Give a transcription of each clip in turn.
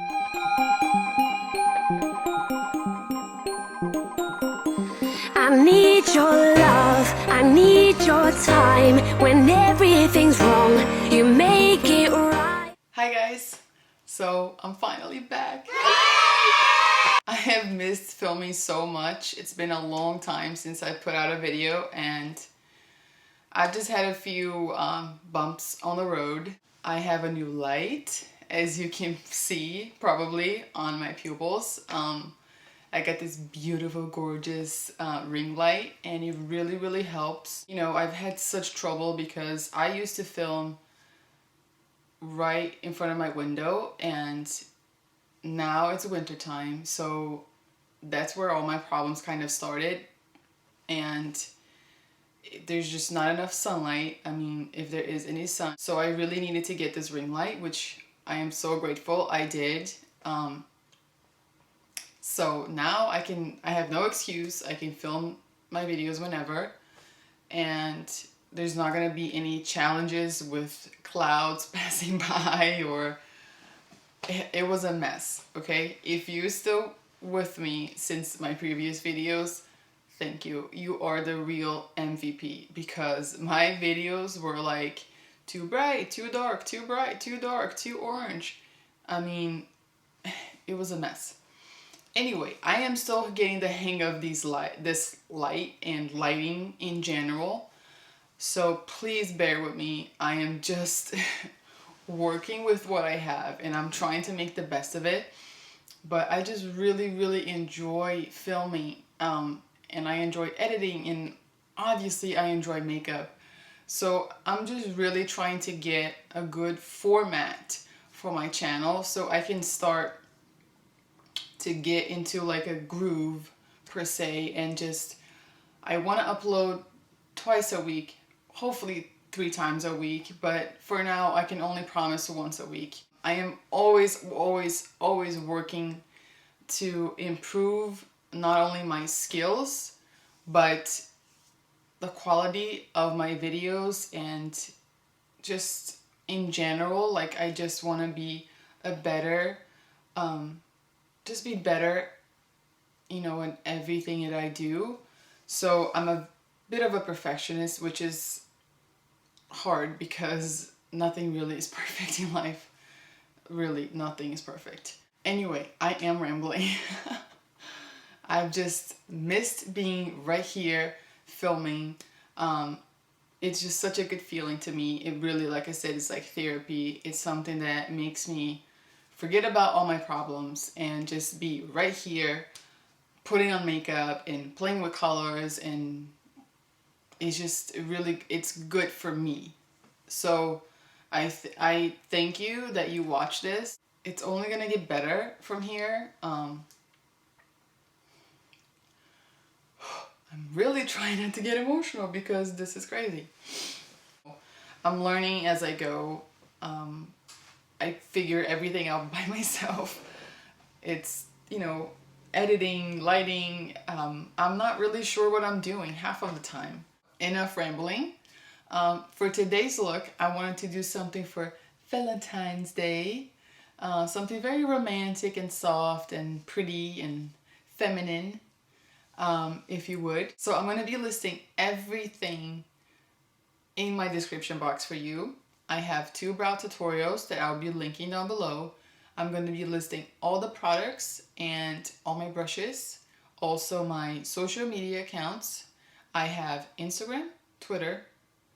I need your love, I need your time. When everything's wrong, you make it right. Hi guys, so I'm finally back. I have missed filming so much. It's been a long time since I put out a video and I've just had a few bumps on the road. I have a new light, as you can see probably on my pupils. I got this beautiful, gorgeous ring light and it really helps. You know, I've had such trouble because I used to film right in front of my window and now it's winter time, so that's where all my problems kind of started. And there's just not enough sunlight. I mean, if there is any sun. So I really needed to get this ring light, which I am so grateful I did. So now I have no excuse. I can film my videos whenever, and there's not gonna be any challenges with clouds passing by or it was a mess, okay? If you're still with me since my previous videos, thank you. You are the real MVP because my videos were like too bright, too dark, too bright, too dark, too orange. I mean, it was a mess. Anyway, I am still getting the hang of this light and lighting in general. So please bear with me. I am just working with what I have and I'm trying to make the best of it. But I just really enjoy filming and I enjoy editing and obviously I enjoy makeup. So I'm just really trying to get a good format for my channel so I can start to get into like a groove per se, and just I want to upload twice a week, hopefully 3 times a week, but for now I can only promise once a week. I am always working to improve not only my skills but the quality of my videos and just in general. Like I just want to be a better just be better, you know, in everything that I do. So I'm a bit of a perfectionist, which is hard because nothing really is perfect in life. Really, nothing is perfect. Anyway, I am rambling. I've just missed being right here filming. It's just such a good feeling to me. It really, like I said, it's like therapy. It's something that makes me forget about all my problems and just be right here putting on makeup and playing with colors, and it's just really, it's good for me. So I thank you that you watch this. It's only gonna get better from here. I'm really trying not to get emotional because this is crazy. I'm learning as I go. I figure everything out by myself. It's, you know, editing, lighting. I'm not really sure what I'm doing half of the time. Enough rambling. For today's look, I wanted to do something for Valentine's Day. Something very romantic and soft and pretty and feminine, if you would. So I'm going to be listing everything in my description box for you. I have 2 brow tutorials that I'll be linking down below. I'm going to be listing all the products and all my brushes. Also my social media accounts. I have Instagram, Twitter,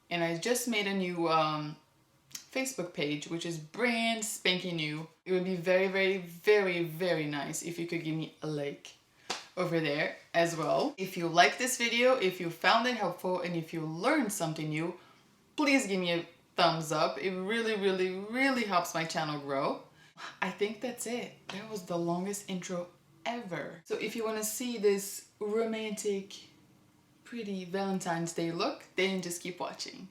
and I just made a new Facebook page, which is brand spanking new. It would be very nice if you could give me a like over there as well. If you like this video, if you found it helpful, and if you learned something new, please give me a thumbs up. It really helps my channel grow. I think that's it. That was the longest intro ever. So if you want to see this romantic, pretty Valentine's Day look, then just keep watching.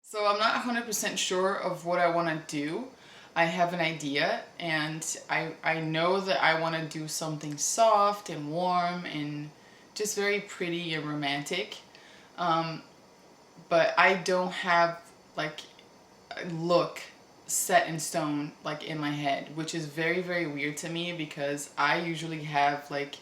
So I'm not 100% sure of what I want to do. I have an idea and I know that I want to do something soft and warm and just very pretty and romantic. But I don't have like a look set in stone like in my head, which is very, very weird to me because I usually have like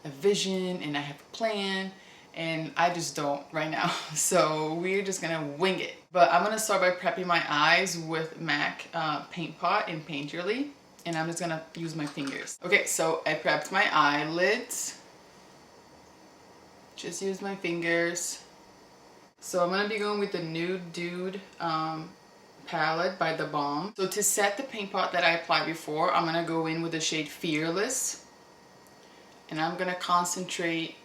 a vision and I have a plan, and I just don't right now. So we're just gonna wing it. But I'm gonna start by prepping my eyes with MAC Paint Pot and Painterly, and I'm just gonna use my fingers. Okay, so I prepped my eyelids. Just use my fingers. So I'm gonna be going with the NUDE palette by the Balm. So to set the paint pot that I applied before, I'm gonna go in with the shade Fearless, and I'm gonna concentrate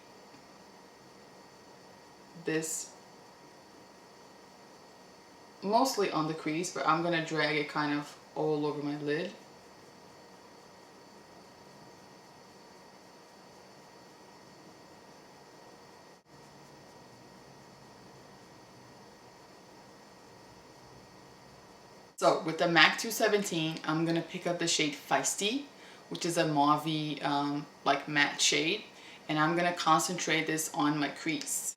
this mostly on the crease, but I'm gonna drag it kind of all over my lid. So with the MAC 217, I'm gonna pick up the shade Feisty, which is a mauve like matte shade, and I'm gonna concentrate this on my crease.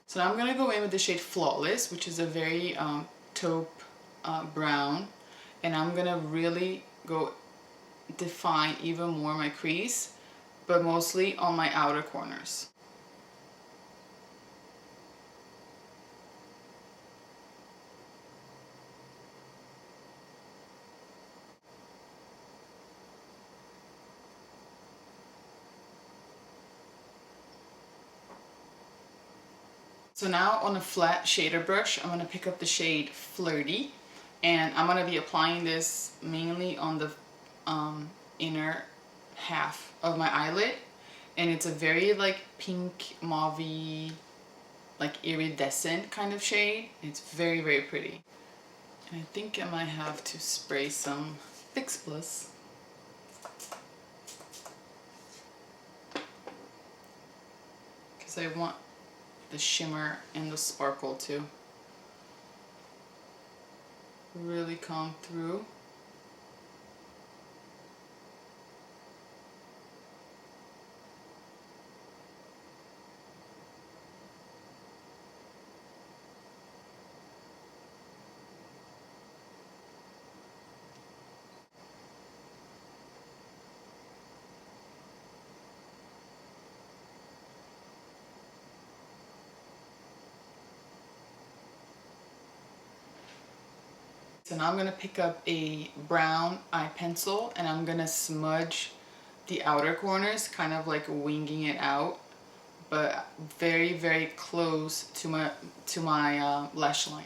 So now I'm gonna go in with the shade Flawless, which is a very taupe brown, and I'm gonna really go define even more my crease, but mostly on my outer corners. So now on a flat shader brush, I'm gonna pick up the shade Flirty, and I'm gonna be applying this mainly on the inner half of my eyelid, and it's a very like pink mauve like iridescent kind of shade. It's very, very pretty, and I think I might have to spray some Fix Plus because I want the shimmer and the sparkle to really come through. So now I'm going to pick up a brown eye pencil, and I'm going to smudge the outer corners, kind of like winging it out, but very, very close to my lash line.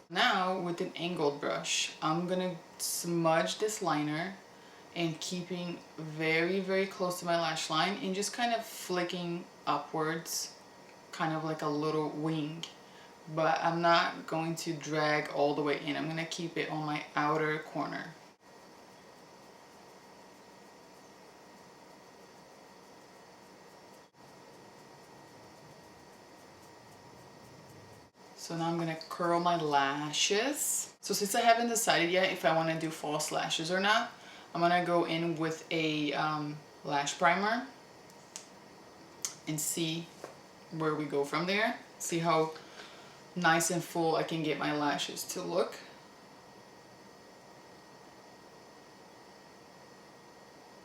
Now with an angled brush, I'm going to smudge this liner and keeping very, very close to my lash line and just kind of flicking upwards, kind of like a little wing. But I'm not going to drag all the way in. I'm going to keep it on my outer corner. So now I'm going to curl my lashes. So since I haven't decided yet if I want to do false lashes or not, I'm going to go in with a lash primer and see where we go from there. See how nice and full I can get my lashes to look.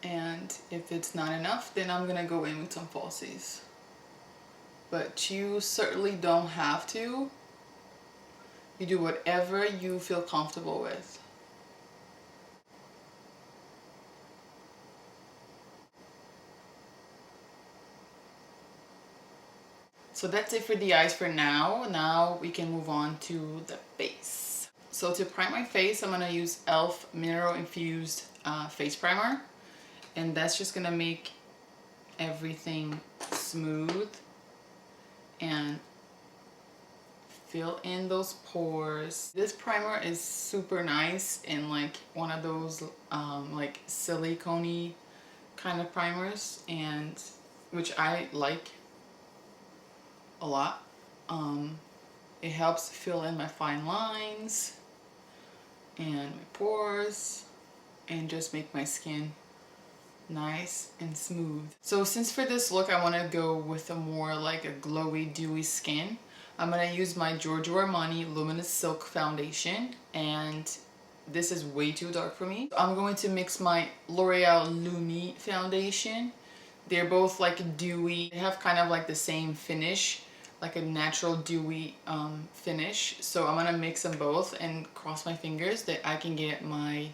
And if it's not enough, then I'm going to go in with some falsies. But you certainly don't have to. You do whatever you feel comfortable with. So that's it for the eyes for now. Now we can move on to the face. So to prime my face, I'm gonna use e.l.f. Mineral Infused Face Primer. And that's just gonna make everything smooth and fill in those pores. This primer is super nice and like one of those like silicone-y kind of primers, and which I like. a lot. It helps fill in my fine lines and my pores and just make my skin nice and smooth. So since for this look I want to go with a more like a glowy, dewy skin, I'm going to use my Giorgio Armani Luminous Silk Foundation, and this is way too dark for me. I'm going to mix my L'Oreal Lumi Foundation. They're both like dewy. They have kind of like the same finish, like a natural dewy finish. So I'm going to mix them both and cross my fingers that I can get my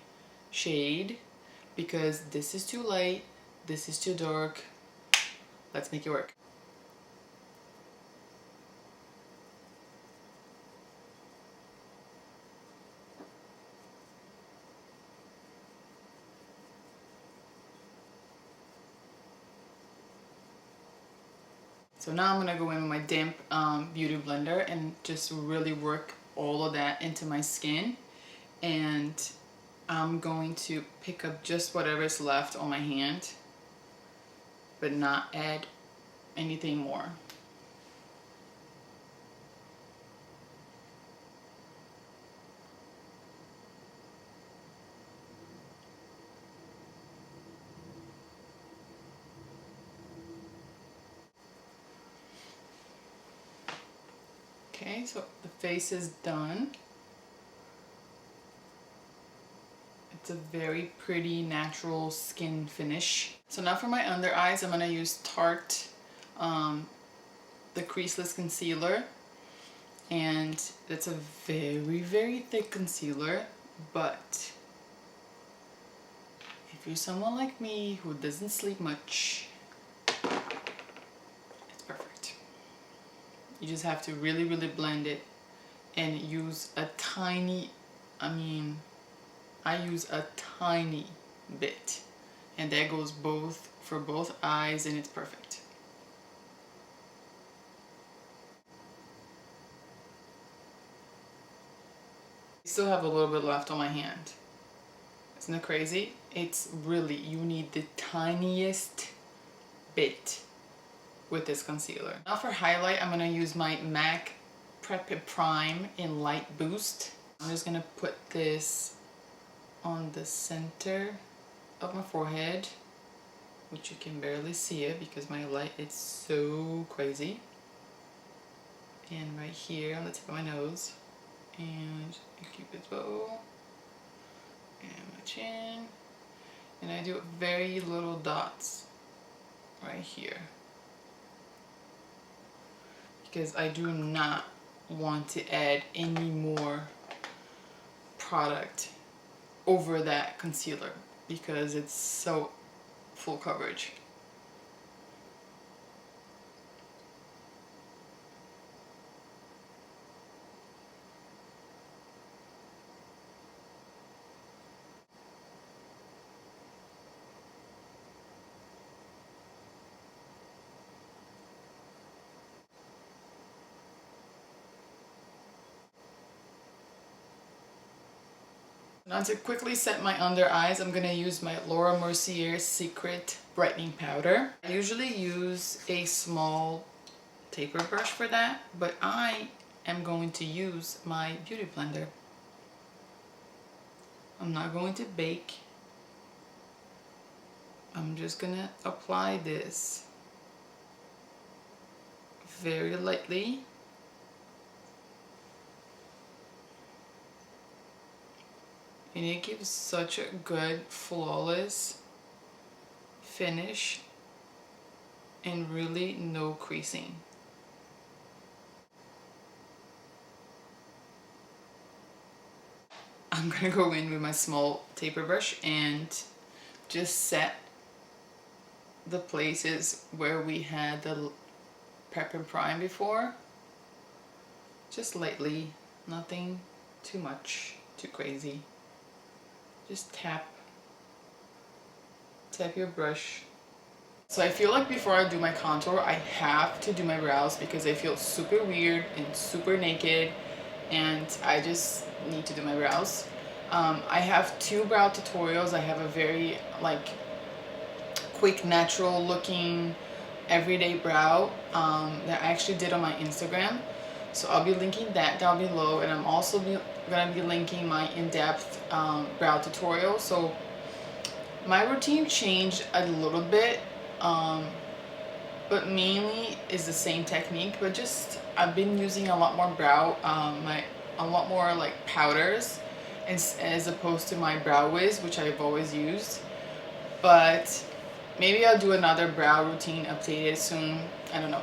shade, because this is too light, this is too dark. Let's make it work. So now I'm gonna go in with my damp beauty blender and just really work all of that into my skin. And I'm going to pick up just whatever's left on my hand, but not add anything more. Okay, so the face is done. It's a very pretty natural skin finish. So now for my under eyes, I'm going to use Tarte, the Creaseless Concealer. And it's a very, very thick concealer, but if you're someone like me who doesn't sleep much, it's perfect. You just have to really, really blend it and use a tiny, I use a tiny bit, and that goes both for both eyes, and it's perfect. I still have a little bit left on my hand. Isn't it crazy? It's really, you need the tiniest bit with this concealer. Now for highlight, I'm gonna use my MAC Prep and Prime in Light Boost. I'm just gonna put this on the center of my forehead, which you can barely see it because my light is so crazy. And right here on the tip of my nose, and a Cupid's bow, and my chin, and I do very little dots right here because I do not want to add any more product over that concealer because it's so full coverage. Now to quickly set my under eyes, I'm going to use my Laura Mercier Secret Brightening Powder. I usually use a small taper brush for that, but I am going to use my beauty blender. I'm not going to bake. I'm just going to apply this very lightly. And it gives such a good, flawless finish and really no creasing. I'm gonna go in with my small taper brush and just set the places where we had the prep and prime before. Just lightly, nothing too much, too crazy. Just tap your brush. So I feel like before I do my contour, I have to do my brows because I feel super weird and super naked, and I just need to do my brows. I have 2 brow tutorials. I have a very like quick, natural looking everyday brow that I actually did on my Instagram. So I'll be linking that down below, and I'm also gonna be linking my in-depth brow tutorial. So my routine changed a little bit, but mainly is the same technique, but just I've been using a lot more brow, a lot more like powders, as opposed to my brow wiz, which I've always used. But maybe I'll do another brow routine updated soon, I don't know.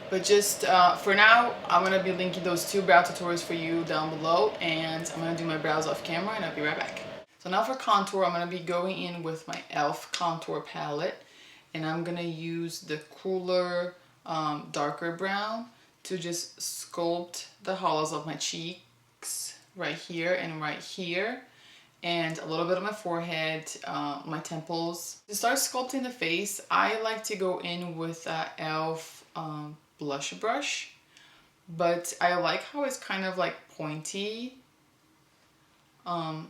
But just for now, I'm going to be linking those 2 brow tutorials for you down below, and I'm going to do my brows off camera, and I'll be right back. So now for contour, I'm going to be going in with my e.l.f. contour palette, and I'm going to use the cooler, darker brown to just sculpt the hollows of my cheeks right here and right here, and a little bit of my forehead, my temples. To start sculpting the face, I like to go in with e.l.f. Blush brush, but I like how it's kind of like pointy, and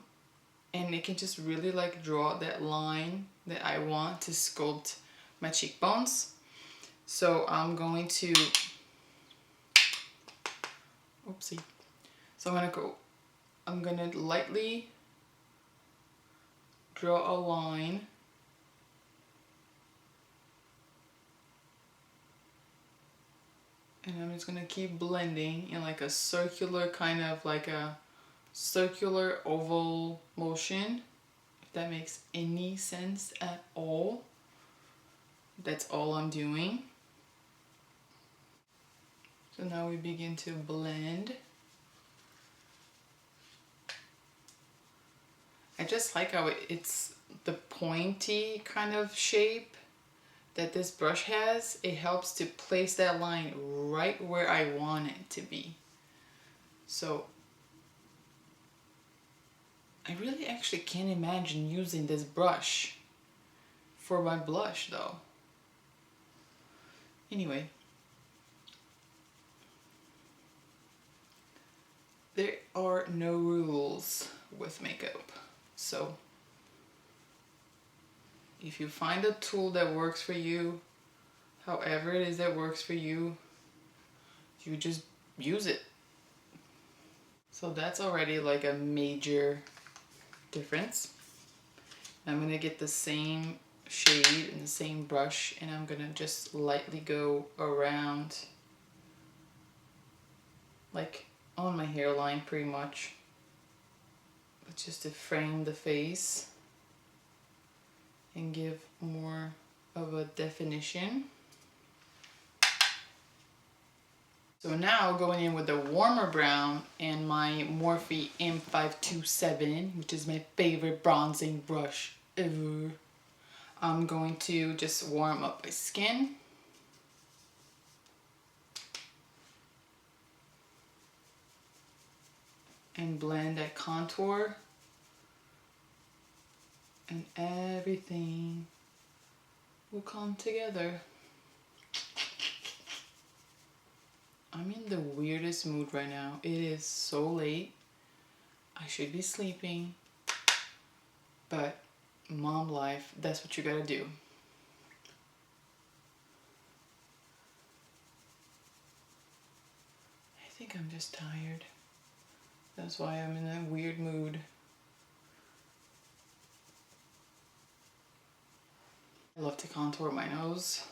it can just really like draw that line that I want to sculpt my cheekbones. So I'm going to, oopsie. So I'm gonna lightly draw a line and I'm just gonna keep blending in like a circular, kind of like a circular oval motion, if that makes any sense at all. That's all I'm doing. So now we begin to blend. I just like how it's the pointy kind of shape that this brush has. It helps to place that line right where I want it to be. So I really actually can't imagine using this brush for my blush though. Anyway, there are no rules with makeup. So if you find a tool that works for you, however it is that works for you, you just use it. So that's already like a major difference. I'm gonna get the same shade and the same brush, and I'm gonna just lightly go around, like on my hairline pretty much, but just to frame the face and give more of a definition. So now going in with the warmer brown and my Morphe M527, which is my favorite bronzing brush ever. I'm going to just warm up my skin. And blend that contour. And everything will come together. I'm in the weirdest mood right now. It is so late. I should be sleeping. But mom life, that's what you gotta do. I think I'm just tired. That's why I'm in that weird mood. I love to contour my nose.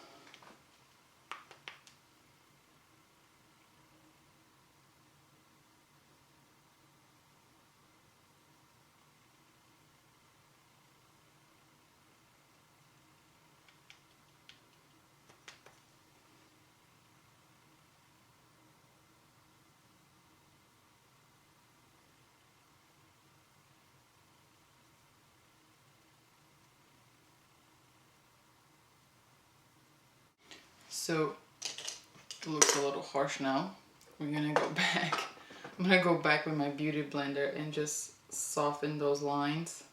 So it looks a little harsh now. We're gonna go back. I'm gonna go back with my beauty blender and just soften those lines.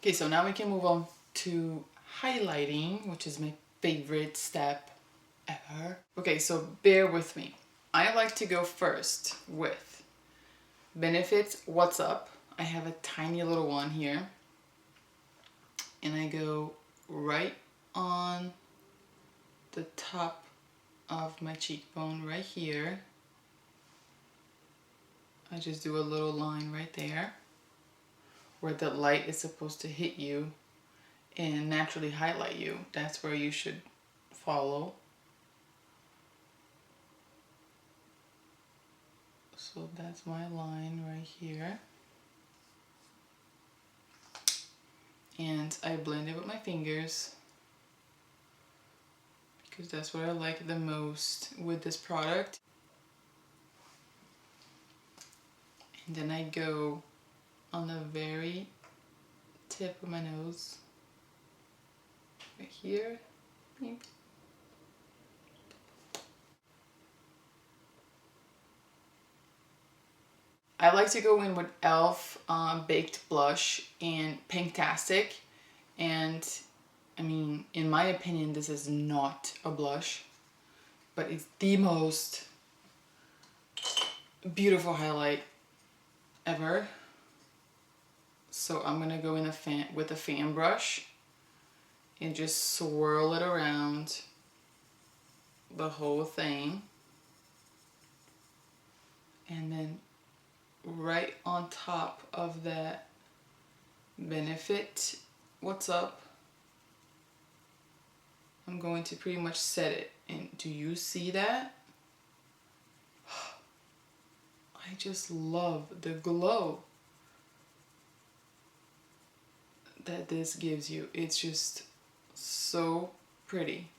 Okay, so now we can move on to highlighting, which is my favorite step ever. Okay, so bear with me. I like to go first with Benefit's What's Up. I have a tiny little one here. And I go right on the top of my cheekbone right here. I just do a little line right there where the light is supposed to hit you and naturally highlight you. That's where you should follow. So that's my line right here. And I blend it with my fingers because that's what I like the most with this product. And then I go on the very tip of my nose, right here. I like to go in with e.l.f. Baked Blush and PinkTastic, and I mean, in my opinion, this is not a blush, but it's the most beautiful highlight ever. So I'm gonna go in with a fan brush and just swirl it around the whole thing, and then right on top of that Benefit What's Up, I'm going to pretty much set it. And do you see that? I just love the glow that this gives you. It's just so pretty.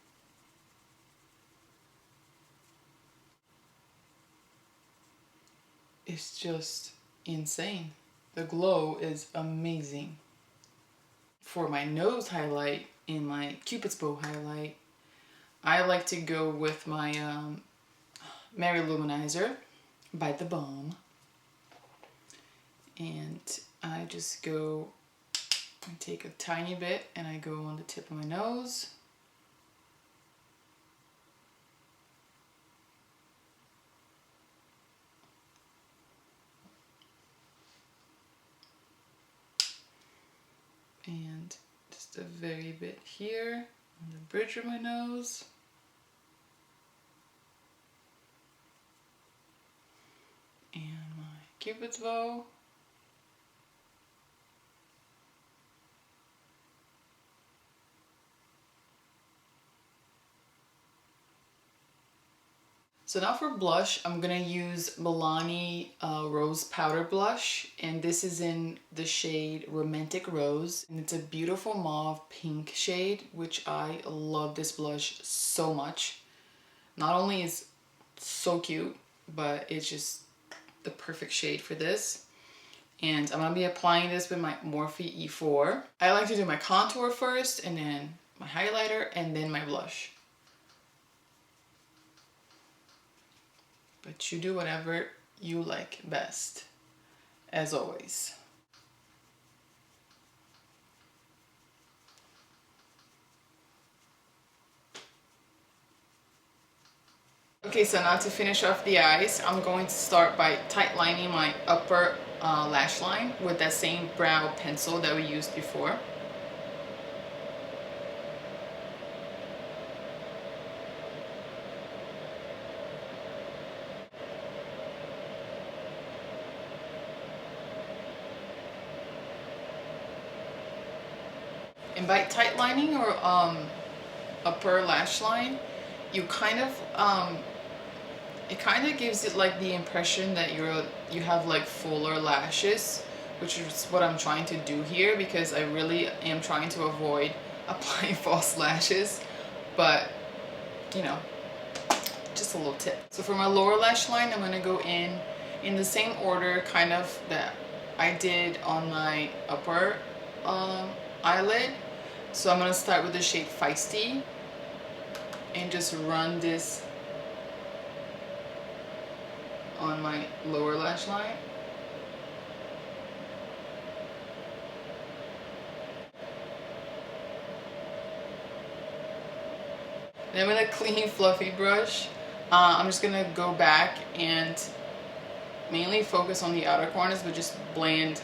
It's just insane. The glow is amazing. For my nose highlight and my Cupid's bow highlight, I like to go with my Lou Manizer by the Balm. And I just go and take a tiny bit and I go on the tip of my nose. And just a very bit here on the bridge of my nose. And my Cupid's bow. So now for blush, I'm gonna use Milani Rose Powder Blush, and this is in the shade Romantic Rose, and it's a beautiful mauve pink shade, which I love this blush so much. Not only is it so cute, but it's just the perfect shade for this. And I'm gonna be applying this with my Morphe E4. I like to do my contour first, and then my highlighter, and then my blush. But you do whatever you like best, as always. Okay, so now to finish off the eyes, I'm going to start by tight lining my upper lash line with that same brow pencil that we used before. And by tight lining or upper lash line, you kind of it kind of gives it like the impression that you have like fuller lashes, which is what I'm trying to do here, because I really am trying to avoid applying false lashes. But you know, just a little tip. So for my lower lash line, I'm gonna go in the same order kind of that I did on my upper eyelid. So I'm gonna start with the shade Feisty and just run this on my lower lash line. Then with a clean fluffy brush, I'm just gonna go back and mainly focus on the outer corners, but just blend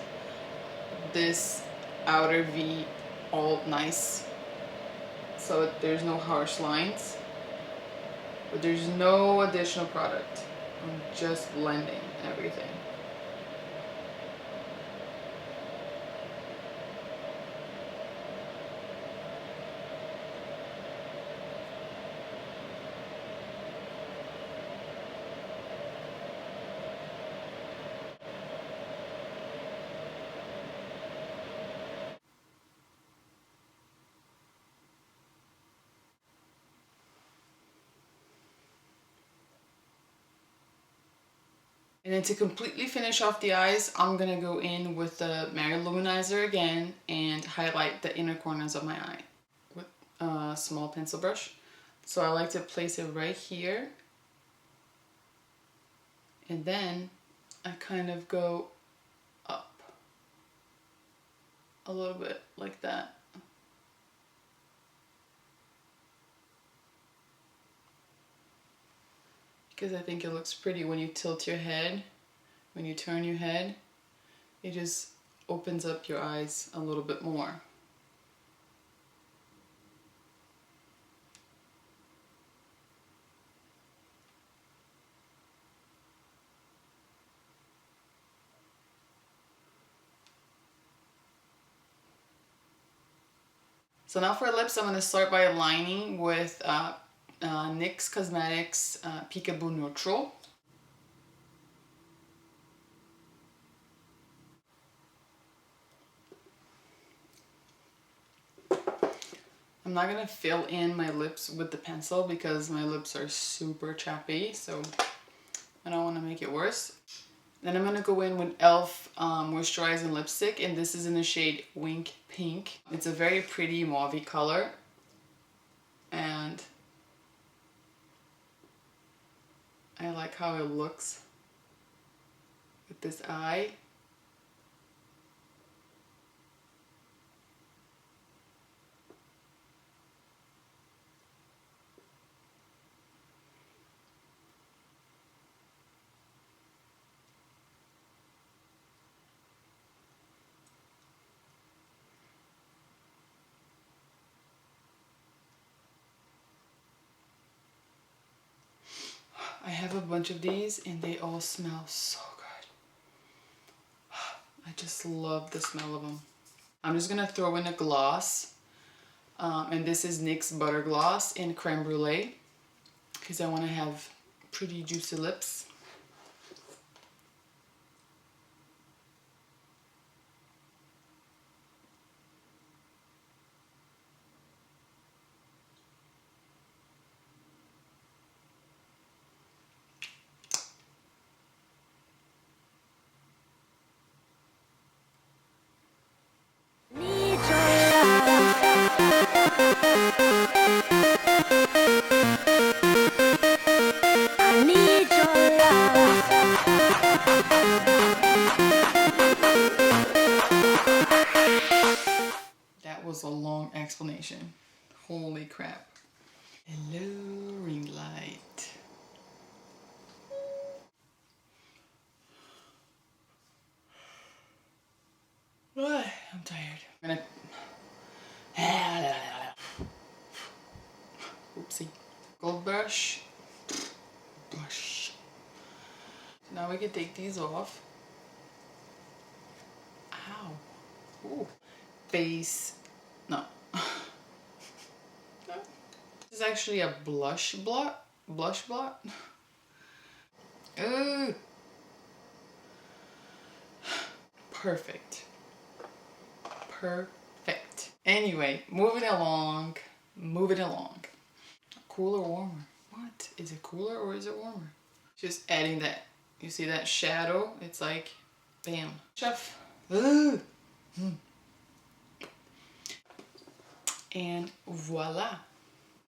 this outer V all nice so that there's no harsh lines. But there's no additional product. I'm just blending everything. And then to completely finish off the eyes, I'm gonna go in with the Lou Manizer again and highlight the inner corners of my eye with a small pencil brush. So I like to place it right here. And then I kind of go up a little bit like that. Because I think it looks pretty when you tilt your head, when you turn your head, it just opens up your eyes a little bit more. So now for lips, I'm going to start by aligning with NYX Cosmetics Peekaboo Neutral. I'm not going to fill in my lips with the pencil because my lips are super chappy, so I don't want to make it worse. Then I'm going to go in with e.l.f. Moisturizing Lipstick, and this is in the shade Wink Pink. It's a very pretty mauve color, and I like how it looks with this eye. I have a bunch of these and they all smell so good. I just love the smell of them. I'm just gonna throw in a gloss, and this is NYX Butter Gloss in Creme Brulee because I want to have pretty juicy lips. A long explanation. Holy crap. Hello, ring light. I'm tired. I'm gonna oopsie. Gold brush. Brush. Now we can take these off. Ow. Ooh. Face. No. This is actually a blush blot. Blush blot. Ooh. Perfect. Perfect. Anyway, moving along. Moving along. Cooler, warmer. What? Is it cooler or is it warmer? Just adding that. You see that shadow? It's like, bam. Chef. Ooh. And voila.